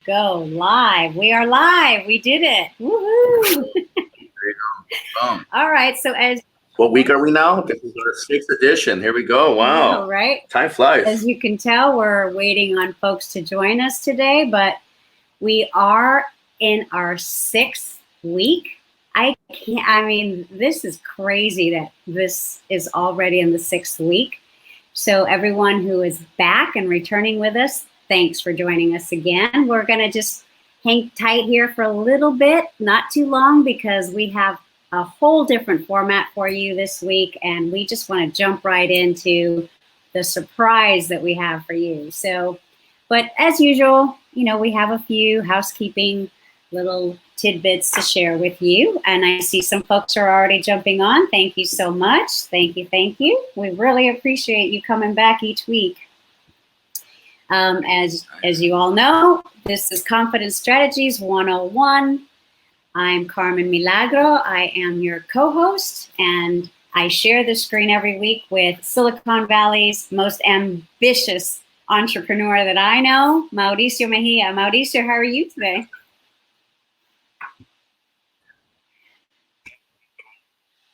go live. We are live. We did it. Woohoo! There you go. All right. So as what week are we now? This is our sixth edition. Here we go. Wow. Right. Time flies. As you can tell, we're waiting on folks to join us today, but we are in our sixth week. I mean, this is crazy that this is already in the sixth week. So everyone who is back and returning with us, thanks for joining us again. We're going to just hang tight here for a little bit, not too long, because we have a whole different format for you this week, and we just want to jump right into the surprise that we have for you. So, but as usual, you know, we have a few housekeeping little tidbits to share with you. And I see some folks are already jumping on. Thank you so much. Thank you. Thank you. We really appreciate you coming back each week. As you all know, this is Confidence Strategies 101. I'm Carmen Milagro. I am your co-host, and I share the screen every week with Silicon Valley's most ambitious entrepreneur that I know, Mauricio Mejia. Mauricio, how are you today?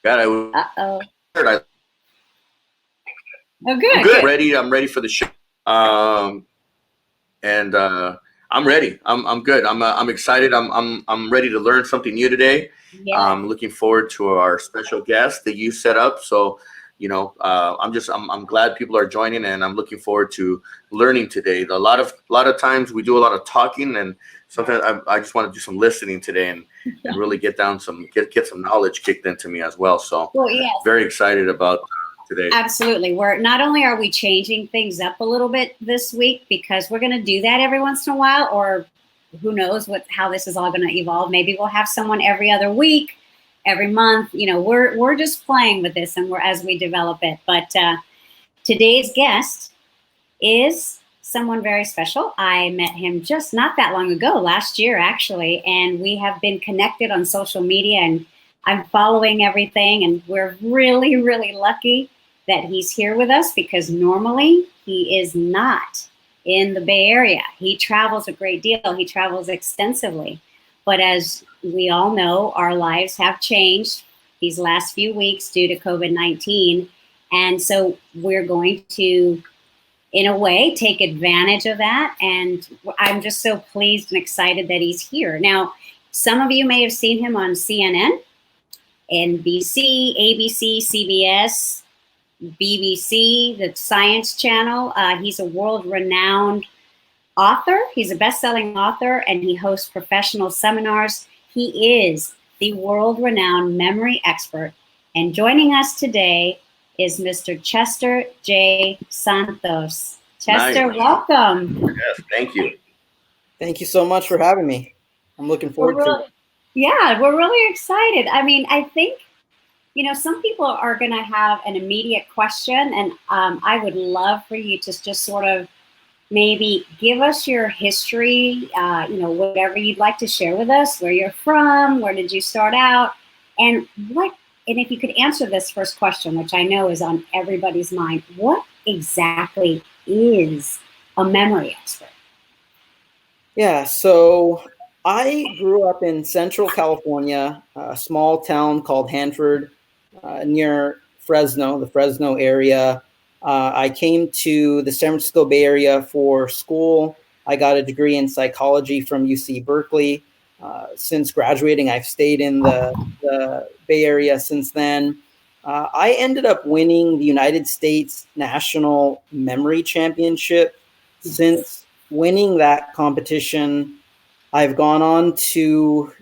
God, I was. Uh-oh. Oh, good. I'm good. I'm ready for the show. And I'm ready. I'm good. I'm excited. I'm ready to learn something new today. Yeah. I'm looking forward to our special guest that you set up. So, you know, I'm glad people are joining, and I'm looking forward to learning today. A lot of times we do a lot of talking, and sometimes I just want to do some listening today and really get some knowledge kicked into me as well. So, yes. Very excited about today. Absolutely. We're not only are we changing things up a little bit this week, because we're going to do that every once in a while, or who knows how this is all going to evolve. Maybe we'll have someone every other week, every month. You know, we're just playing with this, and as we develop it. But today's guest is someone very special. I met him just not that long ago, last year actually, and we have been connected on social media, and I'm following everything, and we're really, really lucky that he's here with us, because normally he is not in the Bay Area. He travels a great deal. He travels extensively. But as we all know, our lives have changed these last few weeks due to COVID-19. And so we're going to, in a way, take advantage of that. And I'm just so pleased and excited that he's here. Now, some of you may have seen him on CNN, NBC, ABC, CBS, BBC, the Science Channel. He's a world-renowned author. He's a best-selling author, and he hosts professional seminars. He is the world-renowned memory expert. And joining us today is Mr. Chester J. Santos. Chester, nice. Welcome. Yes, thank you. Thank you so much for having me. I'm looking forward to it. Yeah, we're really excited. I mean, I think, you know, some people are going to have an immediate question, and I would love for you to just sort of maybe give us your history, you know, whatever you'd like to share with us, where you're from, where did you start out, and if you could answer this first question, which I know is on everybody's mind, what exactly is a memory expert? Yeah, so I grew up in Central California, a small town called Hanford, near Fresno, the Fresno area. I came to the San Francisco Bay Area for school. I got a degree in psychology from UC Berkeley. Since graduating, I've stayed in the Bay Area since then. I ended up winning the United States National Memory Championship. Since winning that competition, I've gone on to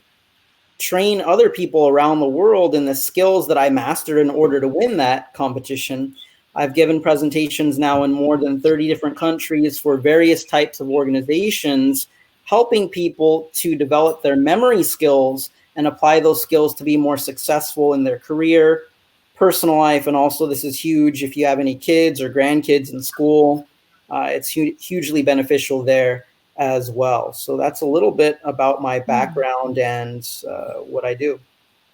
train other people around the world in the skills that I mastered in order to win that competition. I've given presentations now in more than 30 different countries for various types of organizations, helping people to develop their memory skills and apply those skills to be more successful in their career, personal life, and also this is huge if you have any kids or grandkids in school. It's hugely beneficial there as well. So that's a little bit about my background and what I do.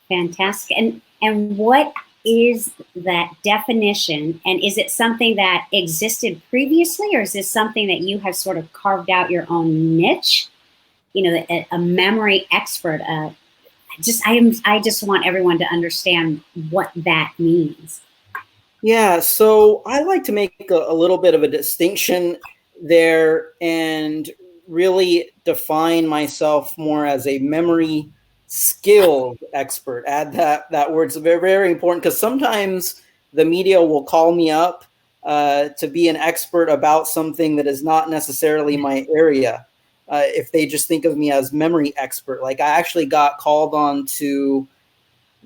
Fantastic. And what is that definition? And is it something that existed previously, or is this something that you have sort of carved out your own niche a memory expert. I just want everyone to understand what that means. Yeah, so I like to make a little bit of a distinction there and really define myself more as a memory skills expert. Add that word. It's very, very important because sometimes the media will call me up to be an expert about something that is not necessarily my area. If they just think of me as memory expert, like I actually got called on to,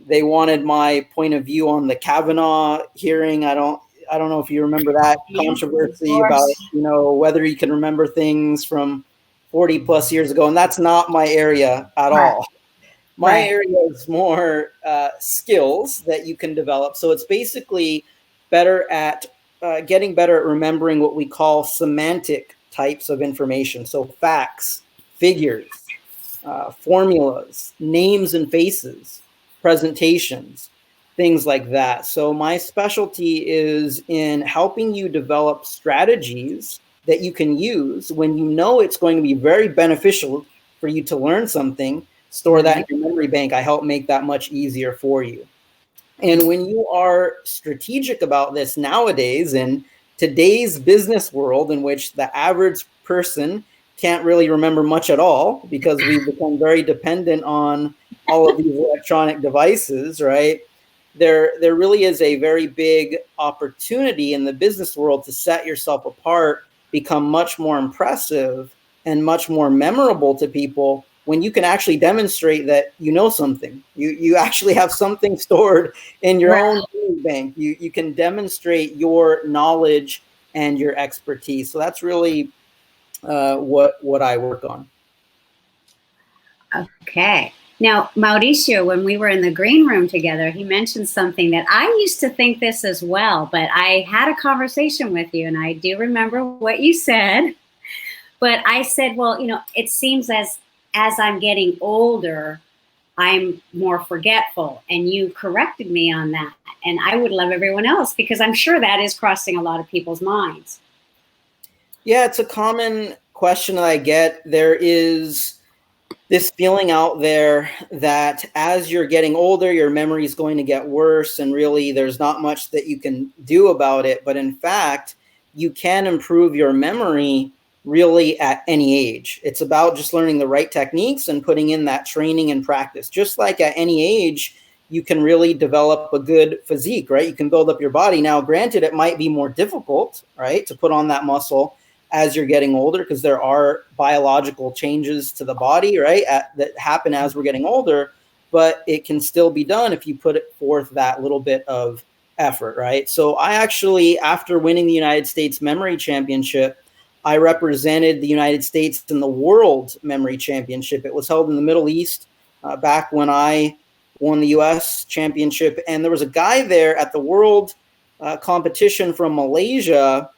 they wanted my point of view on the Kavanaugh hearing. I don't know if you remember that controversy about, whether you can remember things from 40 plus years ago. And that's not my area at all. My area is more skills that you can develop. So it's basically better at getting better at remembering what we call semantic types of information. So facts, figures, formulas, names and faces, presentations, things like that. So my specialty is in helping you develop strategies that you can use when you know it's going to be very beneficial for you to learn something. Store that in your memory bank. I help make that much easier for you. And when you are strategic about this nowadays, in today's business world, in which the average person can't really remember much at all because we've become very dependent on all of these electronic devices, right? There really is a very big opportunity in the business world to set yourself apart, become much more impressive and much more memorable to people when you can actually demonstrate that you know something. You actually have something stored in your own bank. You can demonstrate your knowledge and your expertise. So that's really what I work on. Okay. Now, Mauricio, when we were in the green room together, he mentioned something that I used to think this as well, but I had a conversation with you, and I do remember what you said. But I said, well, it seems as I'm getting older, I'm more forgetful. And you corrected me on that. And I would love everyone else, because I'm sure that is crossing a lot of people's minds. Yeah, it's a common question that I get. There is this feeling out there that as you're getting older, your memory is going to get worse, and really there's not much that you can do about it. But in fact, you can improve your memory really at any age. It's about just learning the right techniques and putting in that training and practice. Just like at any age, you can really develop a good physique, right? You can build up your body. Now, granted, it might be more difficult, right, to put on that muscle as you're getting older, because there are biological changes to the body, right, that happen as we're getting older, but it can still be done if you put forth that little bit of effort, right? So I actually, after winning the United States Memory Championship, I represented the United States in the World Memory Championship. It was held in the Middle East back when I won the U.S. Championship, and there was a guy there at the World competition from Malaysia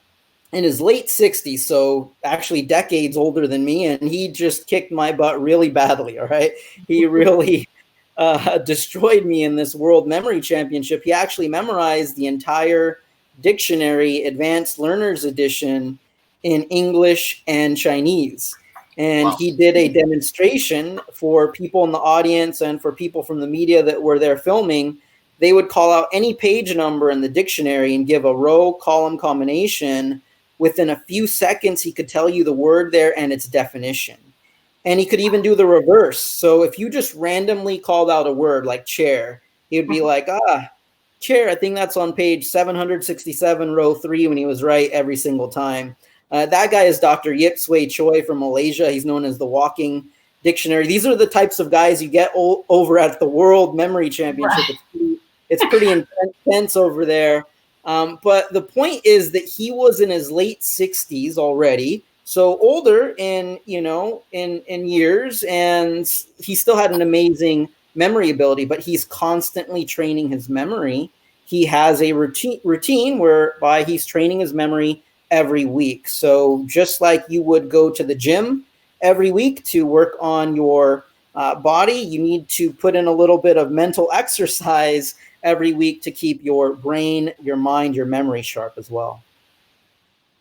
in his late 60s, so actually decades older than me, and he just kicked my butt really badly, all right? He really destroyed me in this World Memory Championship. He actually memorized the entire dictionary, Advanced Learners Edition, in English and Chinese. And he did a demonstration for people in the audience and for people from the media that were there filming. They would call out any page number in the dictionary and give a row column combination. Within a few seconds, he could tell you the word there and its definition. And he could even do the reverse. So if you just randomly called out a word like chair, he would be like, chair, I think that's on page 767, row 3, when he was right every single time. That guy is Dr. Yip Sway Choi from Malaysia. He's known as the walking dictionary. These are the types of guys you get over at the World Memory Championship. It's pretty intense over there. But the point is that he was in his late 60s already, so older in years, and he still had an amazing memory ability, but he's constantly training his memory. He has a routine whereby he's training his memory every week. So just like you would go to the gym every week to work on your body, you need to put in a little bit of mental exercise every week to keep your brain, your mind, your memory sharp as well.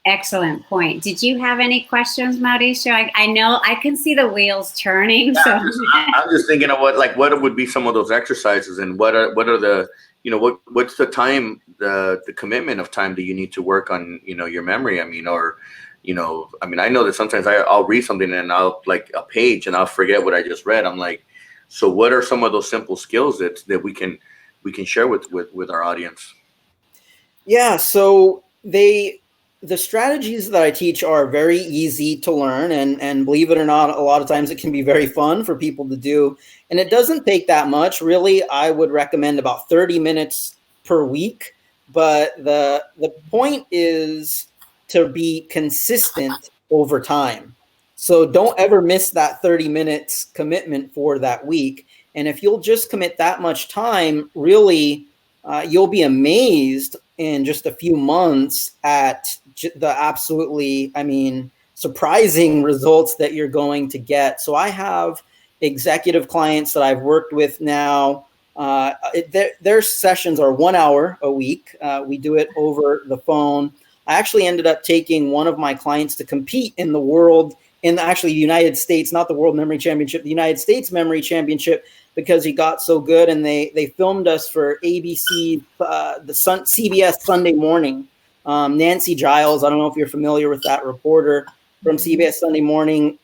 Excellent point. Did you have any questions, Mauricio? I know I can see the wheels turning. Yeah, So I'm just thinking of what would be some of those exercises, and what are the, what's the time, the commitment of time that you need to work on, your memory. I mean, or I know that sometimes I'll read something and I'll like a page and I'll forget what I just read. I'm like, so what are some of those simple skills that we can share with our audience? Yeah, so the strategies that I teach are very easy to learn, and believe it or not, a lot of times it can be very fun for people to do. And it doesn't take that much. Really, I would recommend about 30 minutes per week. But the point is to be consistent over time. So don't ever miss that 30 minutes commitment for that week. And if you'll just commit that much time, really, you'll be amazed in just a few months at the absolutely, surprising results that you're going to get. So I have executive clients that I've worked with now. Their sessions are 1 hour a week. We do it over the phone. I actually ended up taking one of my clients to compete in the world, in actually the United States, not the World Memory Championship, the United States Memory Championship, because he got so good. And they filmed us for ABC, CBS Sunday Morning. Nancy Giles, I don't know if you're familiar with that reporter from CBS Sunday Morning.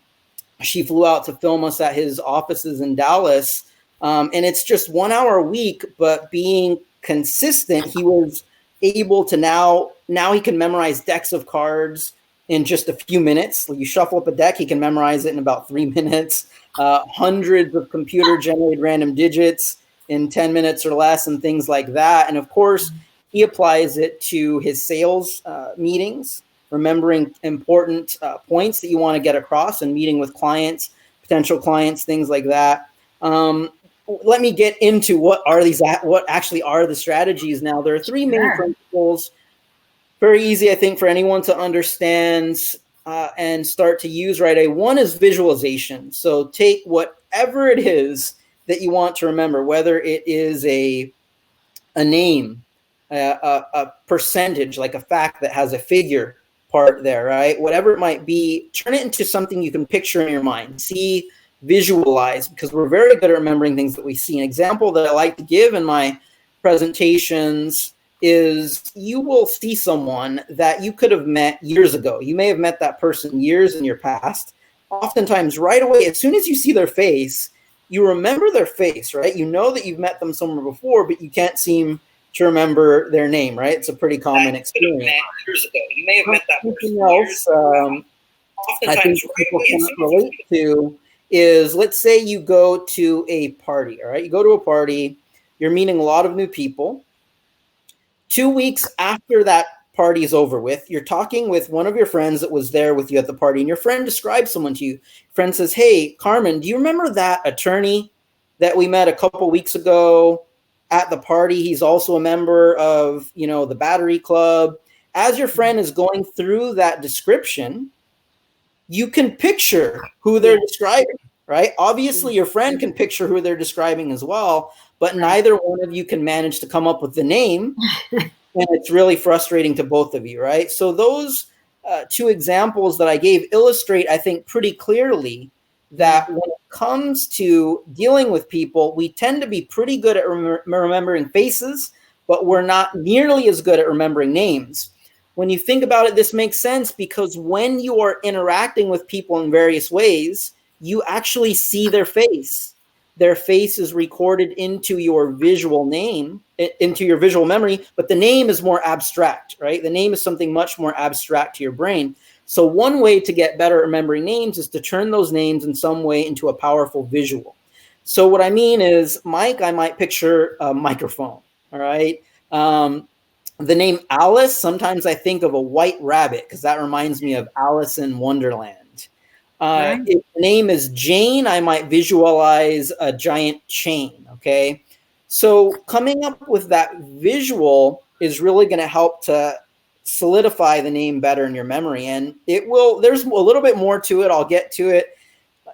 She flew out to film us at his offices in Dallas. And it's just 1 hour a week, but being consistent, he was able to now he can memorize decks of cards in just a few minutes. You shuffle up a deck, he can memorize it in about 3 minutes. Hundreds of computer-generated random digits in 10 minutes or less, and things like that. And of course, he applies it to his sales meetings, remembering important points that you want to get across, and meeting with clients, potential clients, things like that. Let me get into what actually are the strategies now. There are three main principles. Very easy, I think, for anyone to understand and start to use right away. One is visualization. So take whatever it is that you want to remember, whether it is a name, a percentage, like a fact that has a figure part there, right? Whatever it might be, turn it into something you can picture in your mind. See, visualize, because we're very good at remembering things that we see. An example that I like to give in my presentations is you will see someone that you could have met years ago. You may have met that person years in your past. Oftentimes, right away, as soon as you see their face, you remember their face, right? You know that you've met them somewhere before, but you can't seem to remember their name, right? It's a pretty common experience. Years ago, you may have met that person. Something else I think people can relate to is, let's say you go to a party, all right? You go to a party, you're meeting a lot of new people. 2 weeks after that party is over with, you're talking with one of your friends that was there with you at the party, and your friend describes someone to you. Your friend says, "Hey, Carmen, do you remember that attorney that we met a couple weeks ago at the party? He's also a member of, the Battery Club." As your friend is going through that description, you can picture who they're describing, right? Obviously, your friend can picture who they're describing as well, but neither one of you can manage to come up with the name. And it's really frustrating to both of you, right? So those two examples that I gave illustrate, I think, pretty clearly that when it comes to dealing with people, we tend to be pretty good at remembering faces, but we're not nearly as good at remembering names. When you think about it, this makes sense, because when you are interacting with people in various ways, you actually see their face. Their face is recorded into your visual into your visual memory, but the name is more abstract, right? The name is something much more abstract to your brain. So one way to get better at remembering names is to turn those names in some way into a powerful visual. So what I mean is, Mike, I might picture a microphone, all right? The name Alice, sometimes I think of a white rabbit, because that reminds me of Alice in Wonderland. If the name is Jane, I might visualize a giant chain, okay? So coming up with that visual is really going to help to solidify the name better in your memory. And there's a little bit more to it. I'll get to it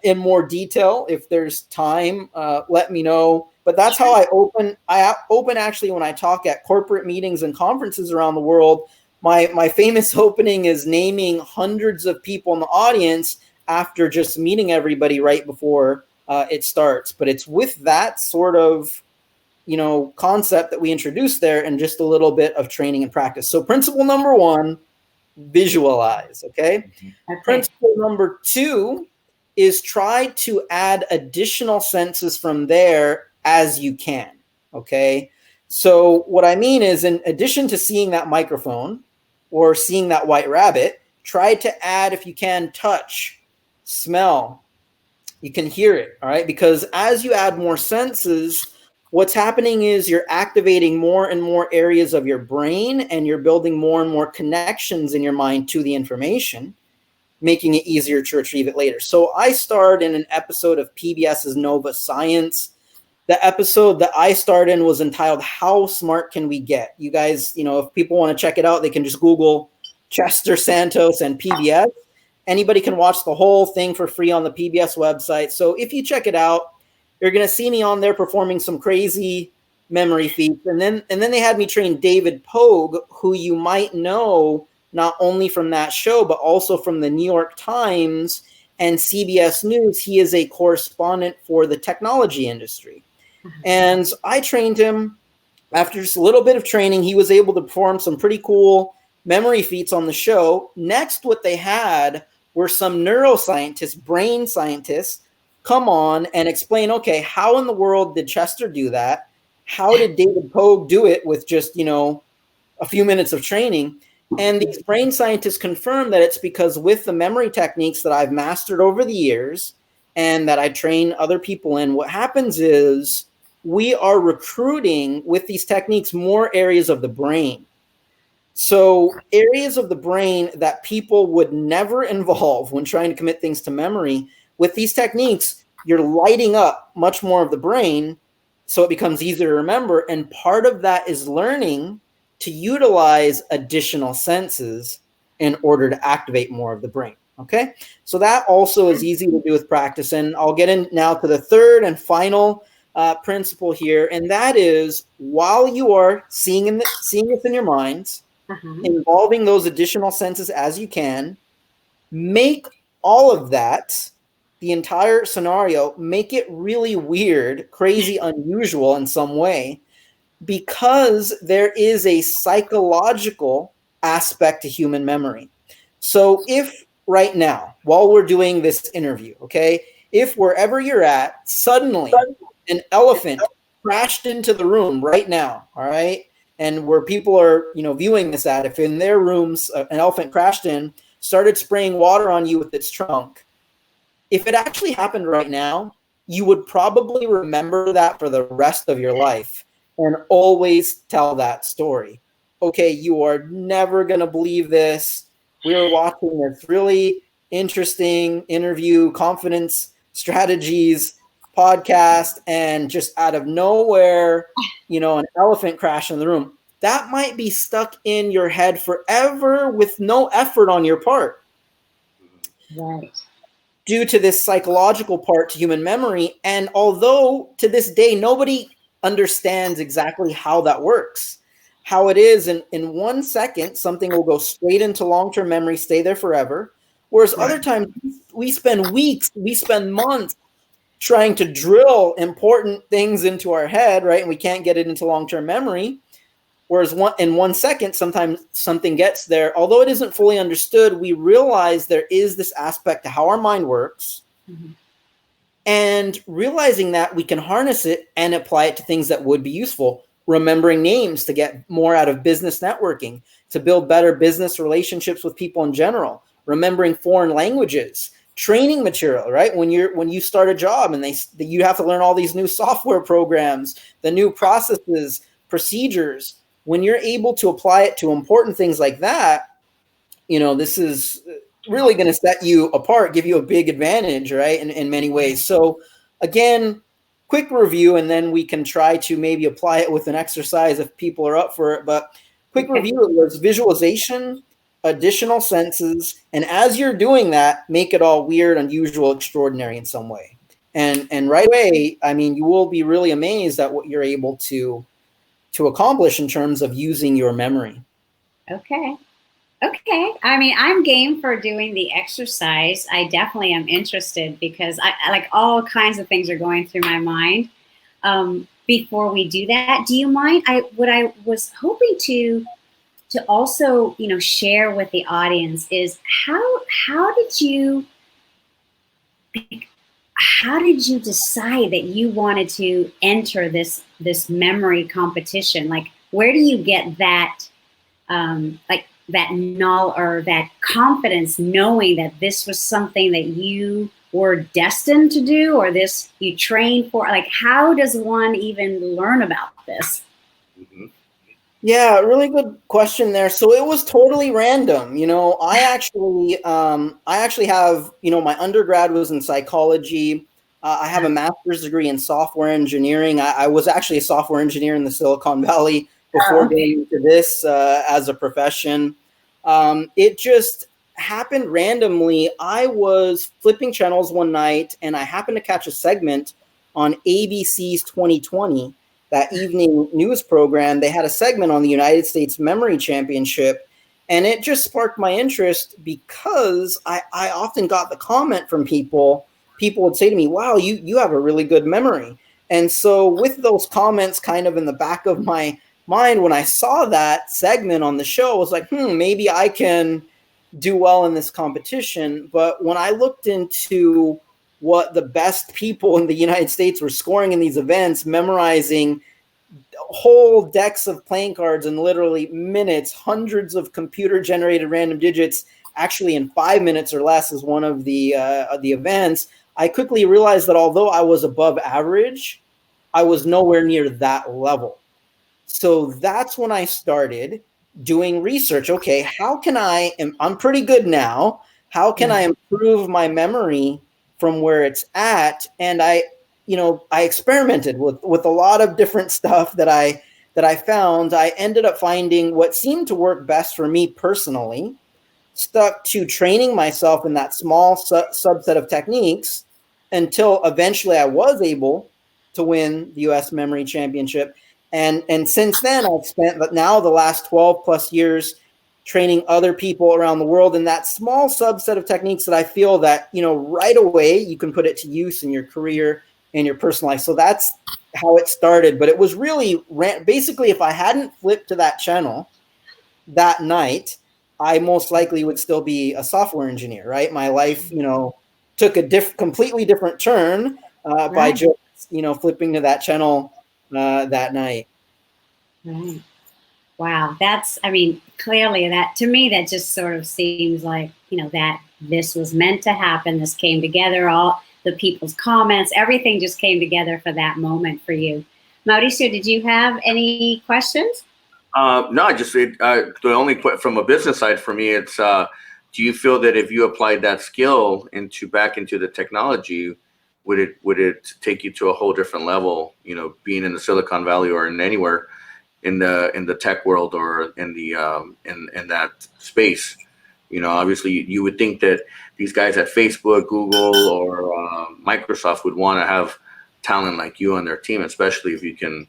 in more detail. If there's time, let me know. But that's how I open actually when I talk at corporate meetings and conferences around the world. my famous opening is naming hundreds of people in the audience after just meeting everybody right before it starts. But it's with that sort of, concept that we introduced there and just a little bit of training and practice. So principle number 1, visualize. Okay. Principle number 2 is try to add additional senses from there as you can. Okay. So what I mean is, in addition to seeing that microphone or seeing that white rabbit, try to add, if you can, touch, smell. You can hear it. All right. Because as you add more senses, what's happening is you're activating more and more areas of your brain, and you're building more and more connections in your mind to the information, making it easier to retrieve it later. So I starred in an episode of PBS's Nova Science. The episode that I starred in was entitled How Smart Can We Get? You guys, if people want to check it out, they can just Google Chester Santos and PBS. Anybody can watch the whole thing for free on the PBS website. So if you check it out, you're going to see me on there performing some crazy memory feats. And then they had me train David Pogue, who you might know not only from that show, but also from the New York Times and CBS News. He is a correspondent for the technology industry. And I trained him. After just a little bit of training, he was able to perform some pretty cool memory feats on the show. Next, what they had were some neuroscientists, brain scientists, come on and explain, okay, how in the world did Chester do that? How did David Pogue do it with just, a few minutes of training? And these brain scientists confirm that it's because with the memory techniques that I've mastered over the years and that I train other people in, what happens is we are recruiting with these techniques more areas of the brain. So areas of the brain that people would never involve when trying to commit things to memory, with these techniques, you're lighting up much more of the brain so it becomes easier to remember. And part of that is learning to utilize additional senses in order to activate more of the brain. Okay, so that also is easy to do with practice. And I'll get in now to the third and final principle here, and that is, while you are seeing this in your mind, involving those additional senses as you can, make all of that, the entire scenario, make it really weird, crazy, unusual in some way, because there is a psychological aspect to human memory. So if right now, while we're doing this interview, okay, if wherever you're at, suddenly an elephant crashed into the room right now, all right, and where people are, viewing this at, if in their rooms an elephant crashed in, started spraying water on you with its trunk, if it actually happened right now, you would probably remember that for the rest of your life and always tell that story. Okay, you are never going to believe this. We were watching this really interesting interview, confidence strategies podcast, and just out of nowhere, an elephant crashed in the room. That might be stuck in your head forever with no effort on your part. Right. Due to this psychological part to human memory. And although to this day, nobody understands exactly how that works, how it is in 1 second, something will go straight into long-term memory, stay there forever. Whereas other times we spend weeks, we spend months trying to drill important things into our head, right? And we can't get it into long-term memory. Whereas in 1 second, sometimes something gets there. Although it isn't fully understood, we realize there is this aspect to how our mind works. Mm-hmm. And realizing that, we can harness it and apply it to things that would be useful. Remembering names to get more out of business networking, to build better business relationships with people in general. Remembering foreign languages, training material, right? When you start a job and you have to learn all these new software programs, the new processes, procedures. When you're able to apply it to important things like that, this is really going to set you apart, give you a big advantage, right? In many ways. So again, quick review, and then we can try to maybe apply it with an exercise if people are up for it. But quick review, it was visualization, additional senses, and as you're doing that, make it all weird, unusual, extraordinary in some way. And right away, you will be really amazed at what you're able to accomplish in terms of using your memory. Okay. Okay. I mean, I'm game for doing the exercise. I definitely am interested because I like all kinds of things are going through my mind. Before we do that, do you mind? I was hoping to also, share with the audience is how did you how did you decide that you wanted to enter this memory competition? Like, where do you get that like that knowledge or that confidence, knowing that this was something that you were destined to do, or this you trained for? Like, how does one even learn about this? Mm-hmm. Yeah, really good question there. So it was totally random. I actually have, my undergrad was in psychology. I have a master's degree in software engineering. I was actually a software engineer in the Silicon Valley before going into this as a profession. It just happened randomly. I was flipping channels one night and I happened to catch a segment on ABC's 2020, that evening news program. They had a segment on the United States Memory Championship, and it just sparked my interest because I often got the comment from people. People would say to me, wow, you have a really good memory. And so with those comments kind of in the back of my mind, when I saw that segment on the show, I was like, maybe I can do well in this competition. But when I looked into what the best people in the United States were scoring in these events, memorizing whole decks of playing cards in literally minutes, hundreds of computer generated random digits, actually in 5 minutes or less is one of the events. I quickly realized that although I was above average, I was nowhere near that level. So that's when I started doing research. Okay, I'm pretty good now. How can I improve my memory from where it's at? And I experimented with a lot of different stuff that I found. I ended up finding what seemed to work best for me personally, stuck to training myself in that small subset of techniques until eventually I was able to win the US Memory Championship. And since then, I've spent now the last 12 plus years training other people around the world in that small subset of techniques that I feel that, right away you can put it to use in your career and your personal life. So that's how it started. But it was really basically, if I hadn't flipped to that channel that night, I most likely would still be a software engineer, right? My life, took a completely different turn by just, flipping to that channel that night. Right. Wow. I mean, clearly that to me, that just sort of seems like, that this was meant to happen. This came together, all the people's comments, everything just came together for that moment for you. Mauricio, did you have any questions? No, the only from a business side for me, it's do you feel that if you applied that skill back into the technology, would it take you to a whole different level? Being in the Silicon Valley or in anywhere in the tech world or in the in that space. Obviously you would think that these guys at Facebook, Google, or Microsoft would want to have talent like you on their team, especially if you've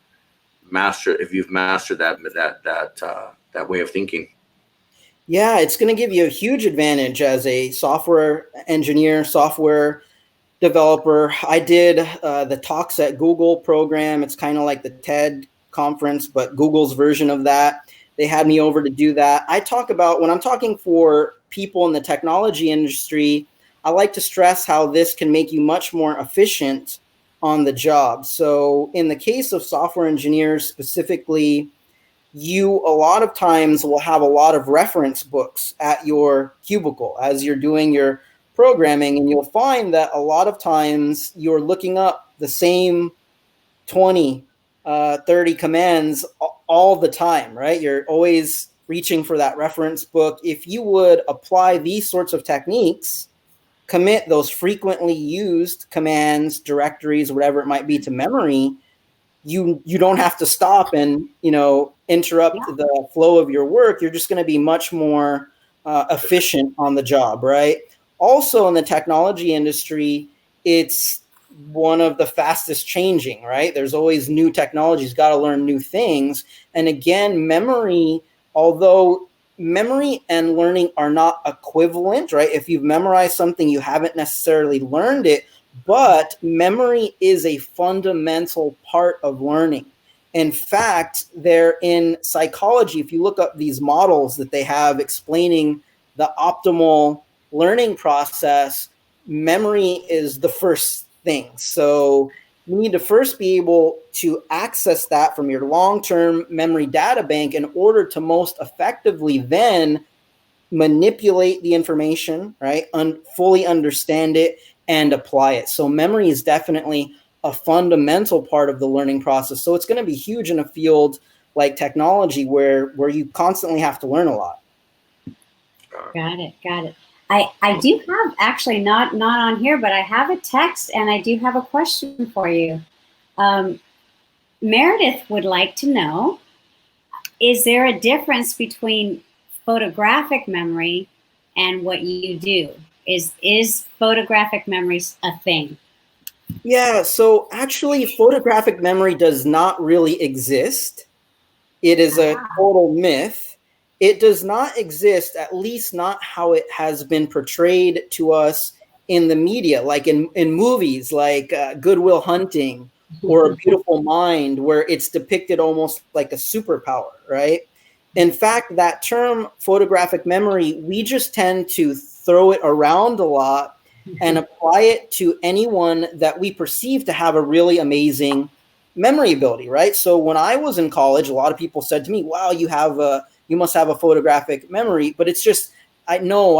mastered that way of thinking. Yeah, it's going to give you a huge advantage as a software engineer, software developer. I did the Talks at Google program. It's kind of like the TED conference, but Google's version of that. They had me over to do that. I talk about, when I'm talking for people in the technology industry, I like to stress how this can make you much more efficient on the job. So in the case of software engineers specifically, you a lot of times will have a lot of reference books at your cubicle as you're doing your programming, and you'll find that a lot of times you're looking up the same 20, 30 commands all the time, right? You're always reaching for that reference book. If you would apply these sorts of techniques, commit those frequently used commands, directories, whatever it might be, to memory, you don't have to stop and interrupt the flow of your work. You're just going to be much more efficient on the job, right? Also, in the technology industry, it's one of the fastest changing, right? There's always new technologies, got to learn new things. And again, memory, although memory and learning are not equivalent, right? If you've memorized something, you haven't necessarily learned it, but memory is a fundamental part of learning. In fact, they're in psychology. If you look up these models that they have explaining the optimal learning process, memory is the first thing. So you need to first be able to access that from your long-term memory data bank in order to most effectively then manipulate the information, right? Fully understand it and apply it. So memory is definitely a fundamental part of the learning process. So it's going to be huge in a field like technology where you constantly have to learn a lot. Got it. I do have, actually not on here, but I have a text and I do have a question for you. Meredith would like to know, is there a difference between photographic memory and what you do? Is photographic memory a thing? Yeah, so actually photographic memory does not really exist. It is a total myth. It does not exist, at least not how it has been portrayed to us in the media, like in movies like Good Will Hunting or A Beautiful Mind, where it's depicted almost like a superpower, right? In fact, that term photographic memory, we just tend to throw it around a lot and apply it to anyone that we perceive to have a really amazing memory ability, right? So when I was in college, a lot of people said to me, wow, you must have a photographic memory, but it's just, I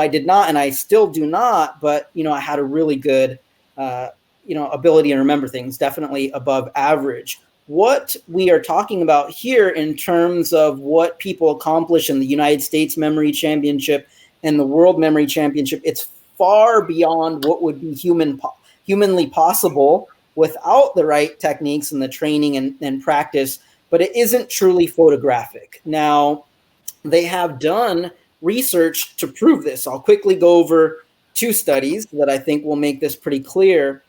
did not, and I still do not, but, I had a really good, ability to remember things, definitely above average. What we are talking about here in terms of what people accomplish in the United States Memory Championship and the World Memory Championship, it's far beyond what would be humanly possible without the right techniques and the training and practice, but it isn't truly photographic. Now, they have done research to prove this. I'll quickly go over two studies that I think will make this pretty clear.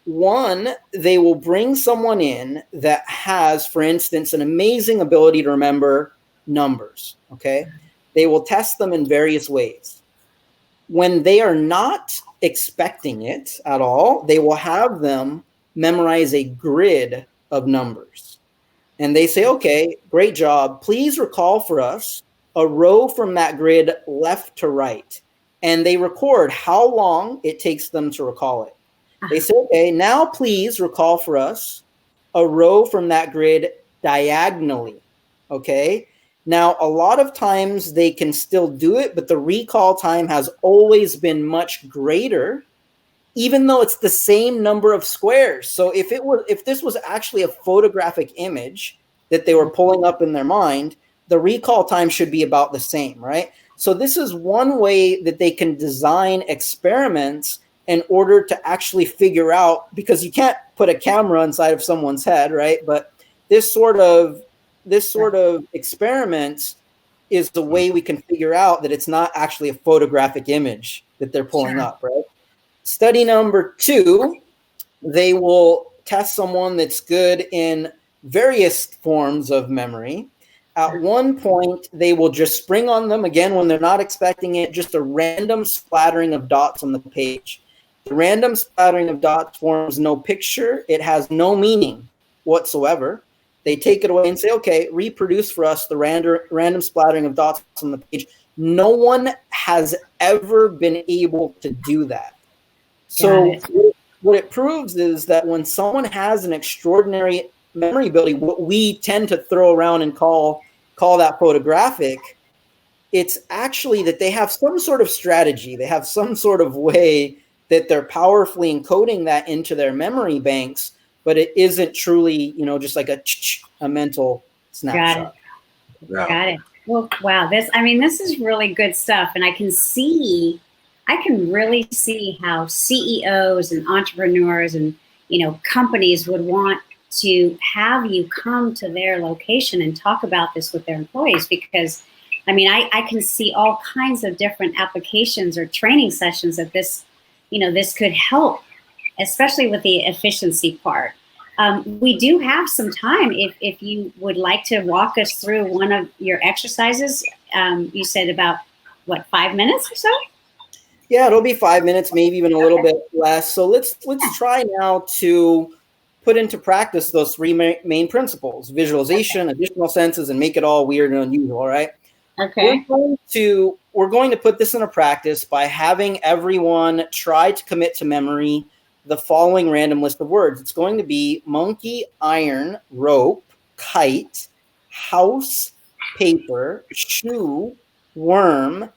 One, they will bring someone in that has, for instance, an amazing ability to remember numbers, okay? They will test them in various ways. When they are not expecting it at all, they will have them memorize a grid of numbers. And they say, okay, great job. Please recall for us a row from that grid left to right. And they record how long it takes them to recall it. They say, okay, now please recall for us a row from that grid diagonally. Okay. Now, a lot of times they can still do it, but the recall time has always been much greater, even though it's the same number of squares. So if this was actually a photographic image that they were pulling up in their mind, the recall time should be about the same, right? So this is one way that they can design experiments in order to actually figure out, because you can't put a camera inside of someone's head, right? But this sort of experiment is the way we can figure out that it's not actually a photographic image that they're pulling up, right? Study number 2, they will test someone that's good in various forms of memory. At one point, they will just spring on them, again, when they're not expecting it, just a random splattering of dots on the page. The random splattering of dots forms no picture. It has no meaning whatsoever. They take it away and say, okay, reproduce for us the random splattering of dots on the page. No one has ever been able to do that. So what it proves is that when someone has an extraordinary memory ability, what we tend to throw around and call that photographic, it's actually that they have some sort of strategy. They have some sort of way that they're powerfully encoding that into their memory banks, but it isn't truly, just like a mental snapshot. Got it. Well, wow. This is really good stuff. And I can really see how CEOs and entrepreneurs and, companies would want to have you come to their location and talk about this with their employees, because I can see all kinds of different applications or training sessions that this could help, especially with the efficiency part. We do have some time if you would like to walk us through one of your exercises. You said about, 5 minutes or so? Yeah, it'll be 5 minutes, maybe even a little bit less. So let's try now to put into practice those three main principles: visualization, additional senses, and make it all weird and unusual. All right. Okay. We're going to put this into practice by having everyone try to commit to memory the following random list of words. It's going to be monkey, iron, rope, kite, house, paper, shoe, worm,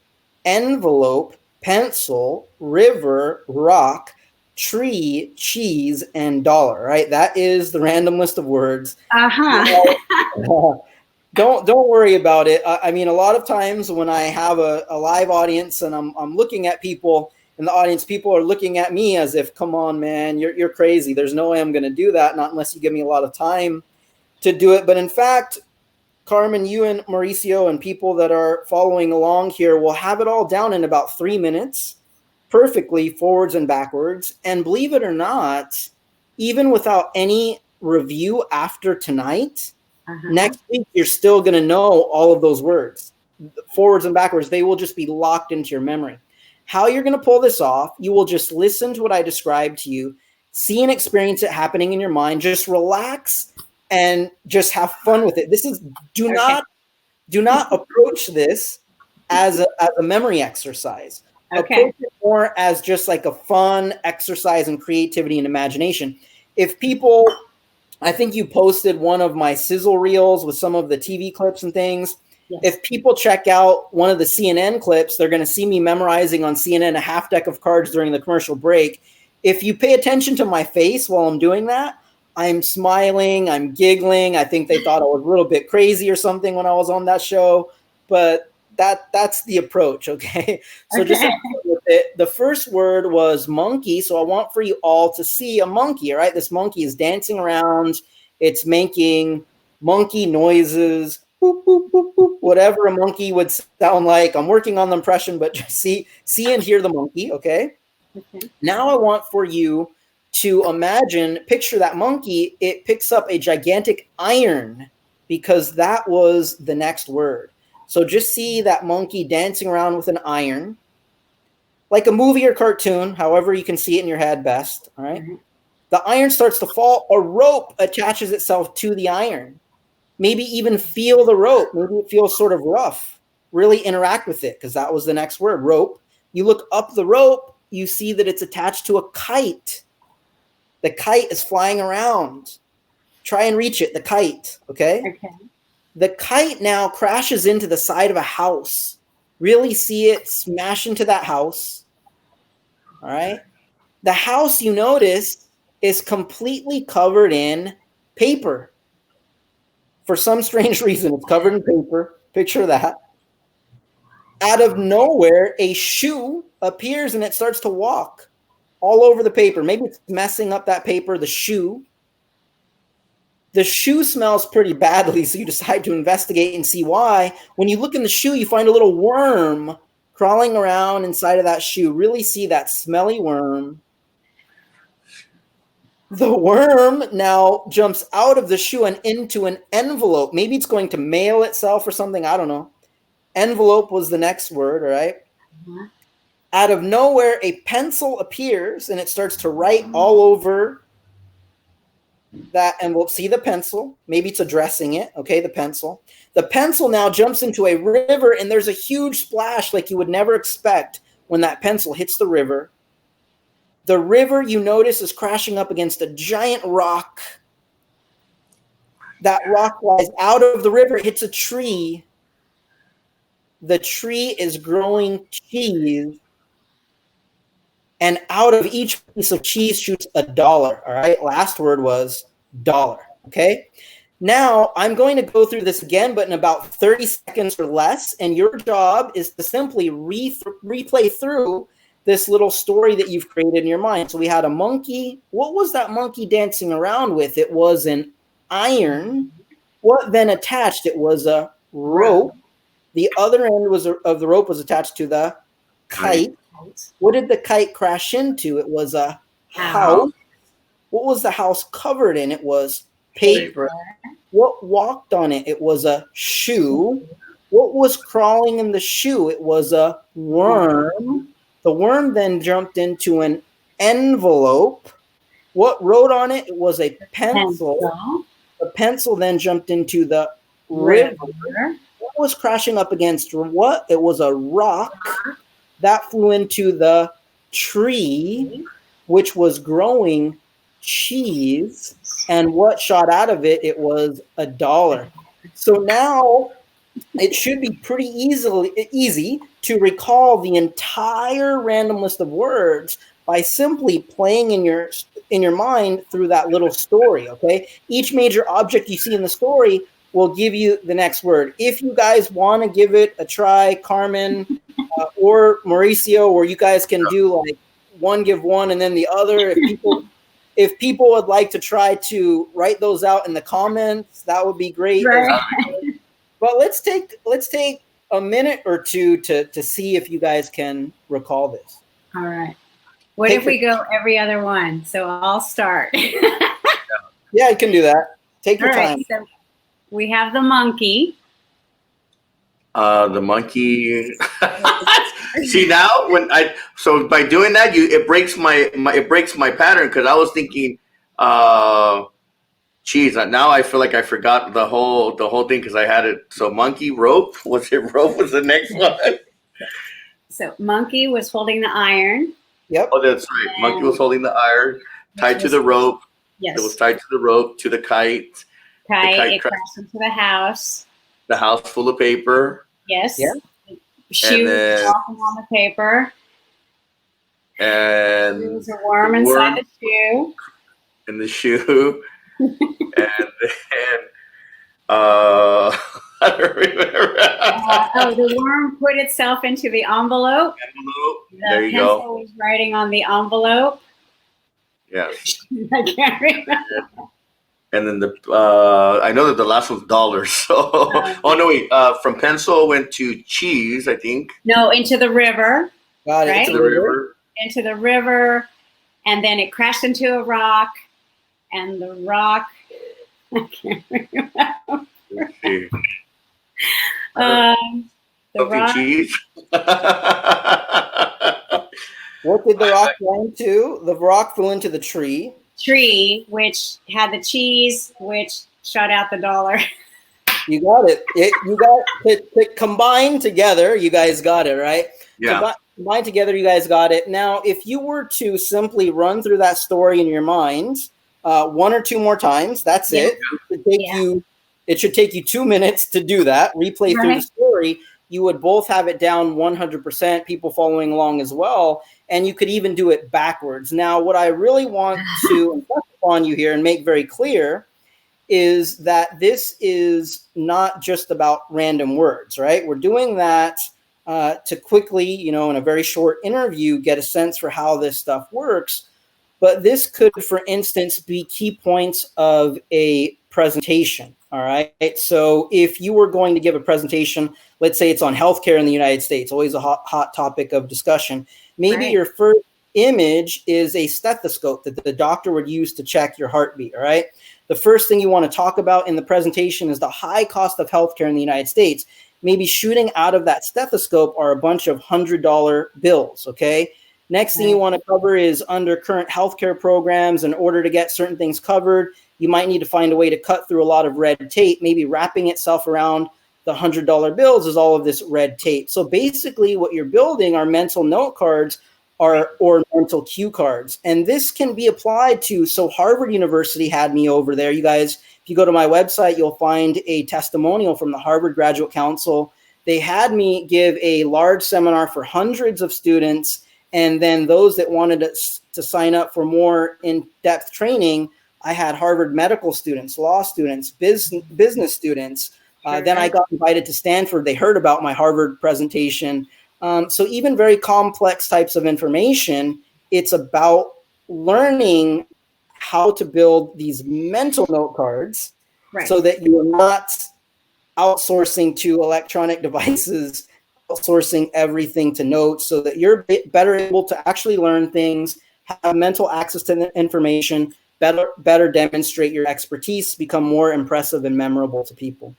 envelope, pencil, river, rock, tree, cheese, and dollar. Right? That is the random list of words. Don't worry about it. I mean, a lot of times when I have a live audience and I'm looking at people in the audience, people are looking at me as if, come on, man, you're crazy. There's no way I'm going to do that, not unless you give me a lot of time to do it. But in fact, Carmen, you and Mauricio and people that are following along here will have it all down in about 3 minutes, perfectly forwards and backwards. And believe it or not, even without any review after tonight, next week, you're still going to know all of those words, forwards and backwards. They will just be locked into your memory. How you're going to pull this off, you will just listen to what I described to you, see and experience it happening in your mind. Just relax and just have fun with it. Do not approach this as a memory exercise. Approach it more as just like a fun exercise in creativity and imagination. I think you posted one of my sizzle reels with some of the TV clips and things. Yes. If people check out one of the CNN clips, they're going to see me memorizing on CNN a half deck of cards during the commercial break. If you pay attention to my face while I'm doing that, I'm smiling, I'm giggling. I think they thought I was a little bit crazy or something when I was on that show, but that's the approach, okay? So just with it. The first word was monkey, so I want for you all to see a monkey, all right? This monkey is dancing around. It's making monkey noises, boop, boop, boop, boop, whatever a monkey would sound like. I'm working on the impression, but just see and hear the monkey, okay? Now I want for you to picture that monkey. It picks up a gigantic iron because that was the next word. So just see that monkey dancing around with an iron, like a movie or cartoon, however you can see it in your head best. All right. The iron starts to fall. A rope attaches itself to the iron. Maybe even feel the rope. Maybe it feels sort of rough. Really interact with it because that was the next word, rope. You look up the rope, you see that it's attached to a kite. The kite is flying around. Try and reach it, the kite, okay? The kite now crashes into the side of a house. Really see it smash into that house. All right. The house, you notice, is completely covered in paper. For some strange reason, it's covered in paper. Picture that. Out of nowhere, a shoe appears and it starts to walk all over the paper. Maybe it's messing up that paper, the shoe. The shoe smells pretty badly, so you decide to investigate and see why. When you look in the shoe, you find a little worm crawling around inside of that shoe. Really see that smelly worm. The worm now jumps out of the shoe and into an envelope. Maybe it's going to mail itself or something. I don't know. Envelope was the next word, all right? Out of nowhere, a pencil appears and it starts to write all over that envelope. See the pencil? Maybe it's addressing it. Okay, the pencil. The pencil now jumps into a river and there's a huge splash like you would never expect when that pencil hits the river. The river, you notice, is crashing up against a giant rock. That rock flies out of the river, hits a tree. The tree is growing cheese. And out of each piece of cheese shoots $1. All right. Last word was dollar. Okay. Now I'm going to go through this again, but in about 30 seconds or less. And your job is to simply replay through this little story that you've created in your mind. So we had a monkey. What was that monkey dancing around with? It was an iron. What then attached? It was a rope. The other end of the rope was attached to the kite. What did the kite crash into? It was a house. What was the house covered in? It was paper. What walked on it? It was a shoe. What was crawling in the shoe? It was a worm. The worm then jumped into an envelope. What wrote on it? It was a pencil. The pencil then jumped into the river. What was crashing up against what? It was a rock. That flew into the tree, which was growing cheese. And what shot out of it? It was $1. So now it should be pretty easy to recall the entire random list of words by simply playing in your mind through that little story, okay? Each major object you see in the story will give you the next word. If you guys want to give it a try, Carmen or Mauricio, or you guys can do like one, give one, and then the other. If people would like to try to write those out in the comments, that would be great. Right. But let's take a minute or two to see if you guys can recall this. All right. What if we go every other one? So I'll start. Yeah, you can do that. Take your time. So we have the monkey. The monkey. See now so by doing that it breaks my pattern, because I was thinking, geez, now I feel like I forgot the whole thing because I had it. So monkey, rope. Was it rope? Was the next one? So monkey was holding the iron. Yep. Oh, that's right. Monkey was holding the iron, tied to the rope. Yes. It was tied to the rope to the kite. It crashed into the house. The house full of paper. Yes. Yeah. Shoe walking on the paper. And there was a worm inside the shoe. In the shoe. And then I don't remember. The worm put itself into the envelope. There you pencil go. was writing on the envelope. Yes. I can't remember. And then I know that the last one's dollars. So, oh no, wait. From pencil went to cheese, I think. No, into the river. Got it. Right? Into the river. Into the river, and then it crashed into a rock, and the rock. I can't remember. Let's see. The rock. Cheese. What did the rock fly into? The rock flew into the tree. Tree, which had the cheese, which shot out the $1. You got it. You got it combined together. You guys got it, right? Yeah. Combined together, you guys got it. Now, if you were to simply run through that story in your mind one or two more times, that's it. It should take you 2 minutes to do that. Replay through the story. You would both have it down 100%, people following along as well. And you could even do it backwards. Now, what I really want to impress upon you here and make very clear is that this is not just about random words, right? We're doing that to quickly, in a very short interview, get a sense for how this stuff works. But this could, for instance, be key points of a presentation, all right? So if you were going to give a presentation, let's say it's on healthcare in the United States, always a hot topic of discussion. Maybe your first image is a stethoscope that the doctor would use to check your heartbeat, all right? The first thing you want to talk about in the presentation is the high cost of healthcare in the United States. Maybe shooting out of that stethoscope are a bunch of $100 bills, okay? Next thing you want to cover is under current healthcare programs. In order to get certain things covered, you might need to find a way to cut through a lot of red tape. Maybe wrapping itself around the $100 bills is all of this red tape. So basically what you're building are mental note cards or mental cue cards. And this can be applied to, so Harvard University had me over there. You guys, if you go to my website, you'll find a testimonial from the Harvard Graduate Council. They had me give a large seminar for hundreds of students. And then those that wanted to sign up for more in-depth training, I had Harvard medical students, law students, business students. Then I got invited to Stanford. They heard about my Harvard presentation. So even very complex types of information, it's about learning how to build these mental note cards so that you are not outsourcing to electronic devices, outsourcing everything to notes, so that you're better able to actually learn things, have mental access to the information, better demonstrate your expertise, become more impressive and memorable to people.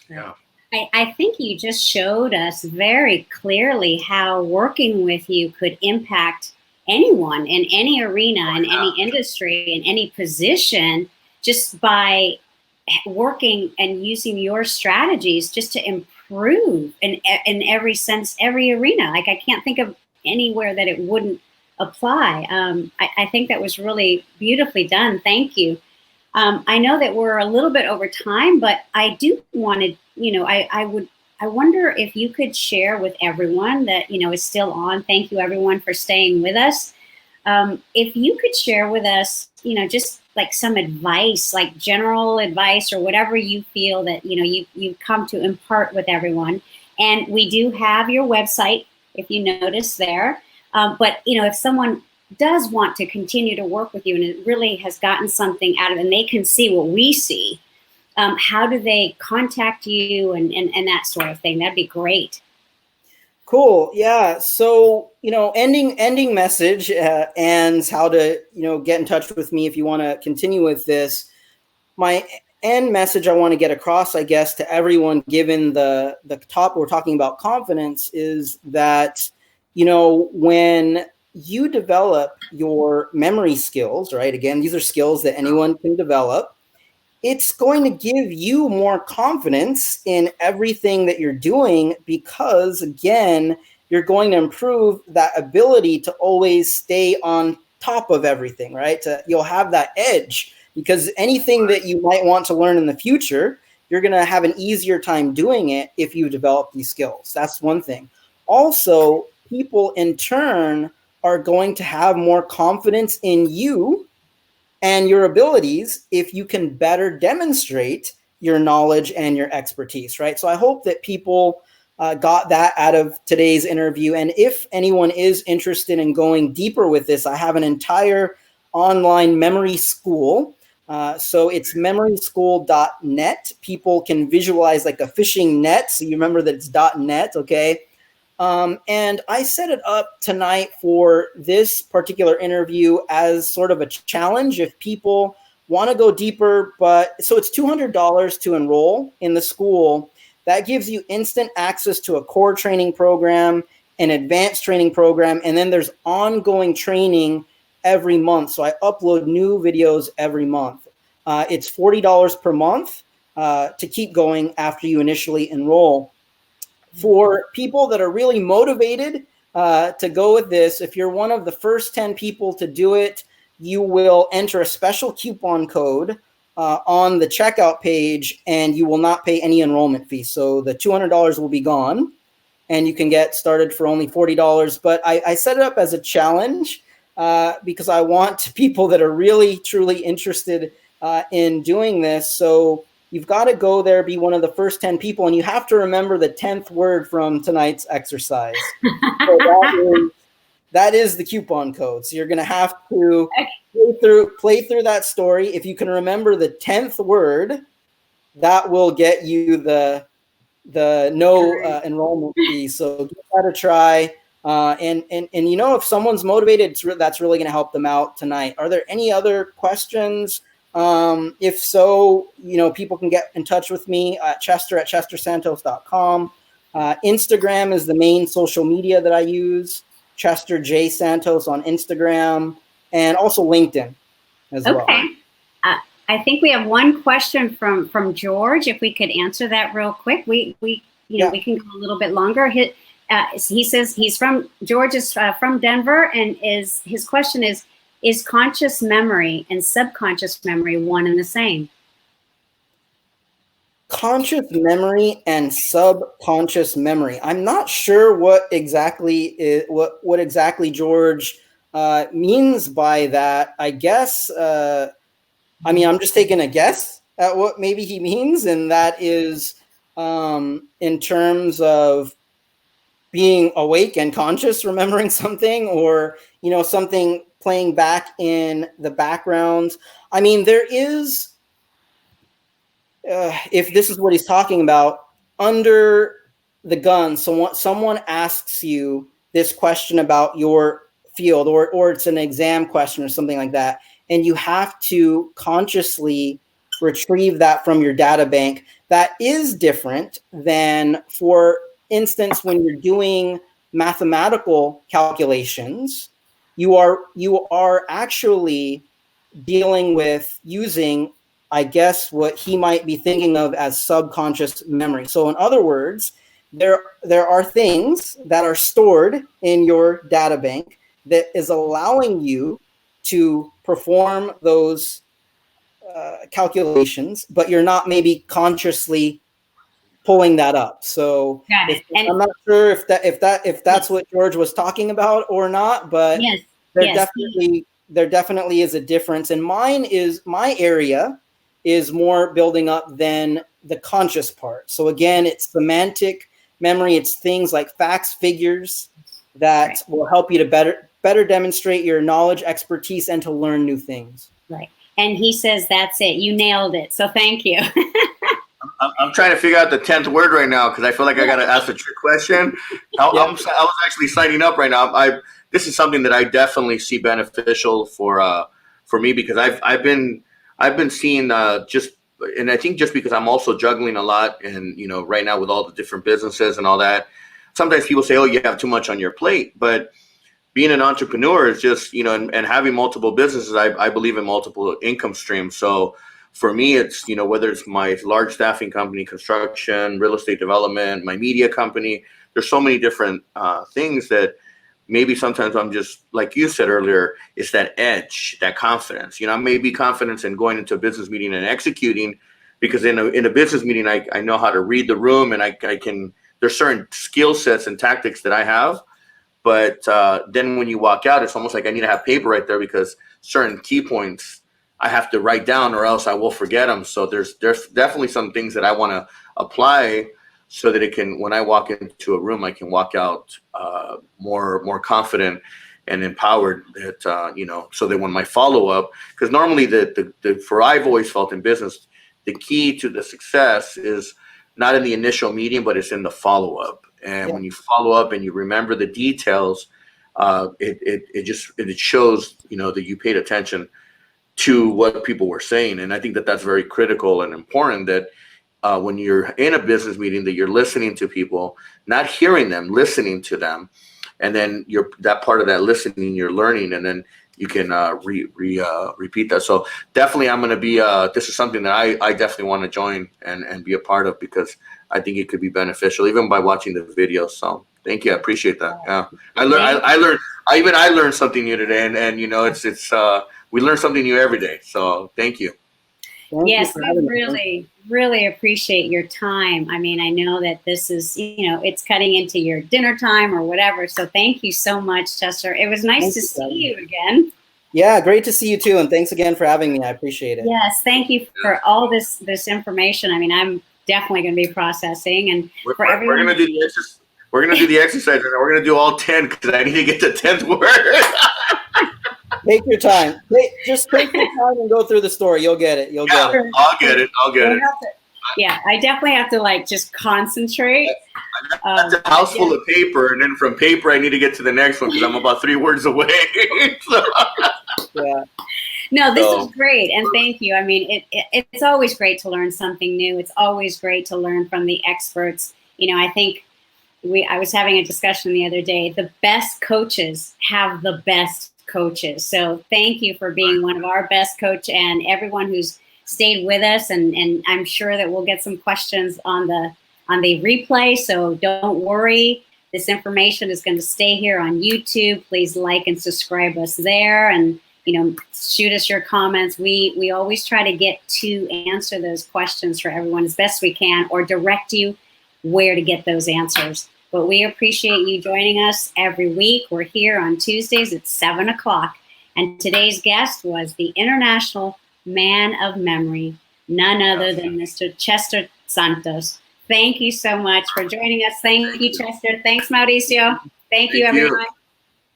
Yeah. I think you just showed us very clearly how working with you could impact anyone in any arena, in any industry, in any position, just by working and using your strategies just to improve in every sense, every arena. Like, I can't think of anywhere that it wouldn't apply. I think that was really beautifully done. Thank you. I know that we're a little bit over time, but I do want to, I wonder if you could share with everyone that, is still on. Thank you everyone for staying with us. If you could share with us, just like some advice, like general advice or whatever you feel that, you've come to impart with everyone. And we do have your website, if you notice there. But, if someone does want to continue to work with you and it really has gotten something out of it and they can see what we see, how do they contact you and that sort of thing? That'd be great. Cool. Yeah. So, ending message and how to, get in touch with me if you want to continue with this. My end message I want to get across, I guess, to everyone, given the top we're talking about confidence, is that, when you develop your memory skills, right? Again, these are skills that anyone can develop. It's going to give you more confidence in everything that you're doing because, again, you're going to improve that ability to always stay on top of everything, right? You'll have that edge because anything that you might want to learn in the future, you're going to have an easier time doing it if you develop these skills. That's one thing. Also, people in turn are going to have more confidence in you and your abilities if you can better demonstrate your knowledge and your expertise, right? So I hope that people got that out of today's interview. And if anyone is interested in going deeper with this, I have an entire online memory school. So it's memoryschool.net. People can visualize like a fishing net. So you remember that it's .net, okay? And I set it up tonight for this particular interview as sort of a challenge if people want to go deeper. But so it's $200 to enroll in the school. That gives you instant access to a core training program, an advanced training program, and then there's ongoing training every month. So I upload new videos every month. It's $40 per month to keep going after you initially enroll. For people that are really motivated to go with this, if you're one of the first 10 people to do it, you will enter a special coupon code on the checkout page, and you will not pay any enrollment fee. So the $200 will be gone, and you can get started for only $40. But I set it up as a challenge because I want people that are really, truly interested in doing this. So you've got to go there, be one of the first 10 people, and you have to remember the 10th word from tonight's exercise. So that is the coupon code. So you're going to have to play through that story. If you can remember the 10th word, that will get you the no enrollment fee. So give that a try. And if someone's motivated, that's really going to help them out tonight. Are there any other questions? If so, people can get in touch with me at chester@chestersantos.com. Instagram is the main social media that I use. Chester J. Santos on Instagram, and also LinkedIn as well. Okay. I think we have one question from George. If we could answer that real quick, we can go a little bit longer. He says George is from Denver, and his question is conscious memory and subconscious memory one and the same? Conscious memory and subconscious memory. I'm not sure what exactly George means by that. I guess, I'm just taking a guess at what maybe he means, and that is in terms of being awake and conscious, remembering something, or something playing back in the background. There is. If this is what he's talking about, under the gun, someone asks you this question about your field, or it's an exam question or something like that, and you have to consciously retrieve that from your data bank. That is different than, for instance, when you're doing mathematical calculations, you are actually dealing with using, I guess, what he might be thinking of as subconscious memory. So in other words, there are things that are stored in your data bank that is allowing you to perform those calculations, but you're not maybe consciously pulling that up. So I'm not sure if that's what George was talking about or not, but there definitely is a difference. And my area is more building up than the conscious part. So again, it's semantic memory. It's things like facts, figures that will help you to better demonstrate your knowledge, expertise, and to learn new things. Right. And he says, that's it. You nailed it. So thank you. I'm trying to figure out the 10th word right now because I feel like I got to ask a trick question. I was actually signing up right now. This is something that I definitely see beneficial for me, because I've been seeing and I think just because I'm also juggling a lot, and right now with all the different businesses and all that, sometimes people say, oh, you have too much on your plate. But being an entrepreneur is just, and having multiple businesses, I believe in multiple income streams. So for me, it's, whether it's my large staffing company, construction, real estate development, my media company, there's so many different things that maybe sometimes I'm just, like you said earlier, it's that edge, that confidence. I may be confident in going into a business meeting and executing, because in a business meeting, I know how to read the room, and I can, there's certain skill sets and tactics that I have. But then when you walk out, it's almost like I need to have paper right there, because certain key points I have to write down or else I will forget them. So there's definitely some things that I want to apply so that it can, when I walk into a room, I can walk out more confident and empowered, that, so that when my follow-up, because normally for I've always felt in business, the key to the success is not in the initial meeting, but it's in the follow-up. And when you follow up and you remember the details, it shows, that you paid attention to what people were saying. And I think that that's very critical and important, that when you're in a business meeting, that you're listening to people, not hearing them, listening to them. And then that part of that listening, you're learning, and then you can repeat that. So definitely I'm going to be, this is something that I definitely want to join and be a part of, because I think it could be beneficial even by watching the videos. So thank you. I appreciate that. Yeah. I learned something new today, and it's we learn something new every day. So thank you. Yes, we really appreciate your time. I mean, I know that this is, it's cutting into your dinner time or whatever. So thank you so much, Chester. It was nice to see you again. Yeah, great to see you too. And thanks again for having me. I appreciate it. Yes, thank you for all this information. I mean, I'm definitely going to be processing. And for everyone, we're going to do the exercise. We're going to do the exercise, and we're going to do all 10, because I need to get the 10th word. Take your time. Just take your time and go through the story. You'll get it. I'll get it. Yeah, I definitely have to just concentrate. I got a house full of paper, and then from paper I need to get to the next one, because I'm about 3 words away. Yeah. No, this is great, and thank you. I mean, it's always great to learn something new. It's always great to learn from the experts. I think I was having a discussion the other day. The best coaches have the best coaches. So thank you for being one of our best coach, and everyone who's stayed with us. And I'm sure that we'll get some questions on the replay. So don't worry. This information is going to stay here on YouTube. Please like and subscribe us there, and shoot us your comments. We always try to get to answer those questions for everyone as best we can, or direct you where to get those answers. But we appreciate you joining us every week. We're here on Tuesdays at 7 o'clock. And today's guest was the International Man of Memory, none other than Mr. Chester Santos. Thank you so much for joining us. Thank you, Chester. Thanks, Mauricio. Thank you, everyone.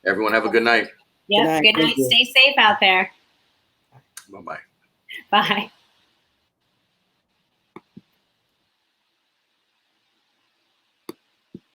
Everyone have a good night. Yep, good night. Stay safe out there. Bye-bye. Bye.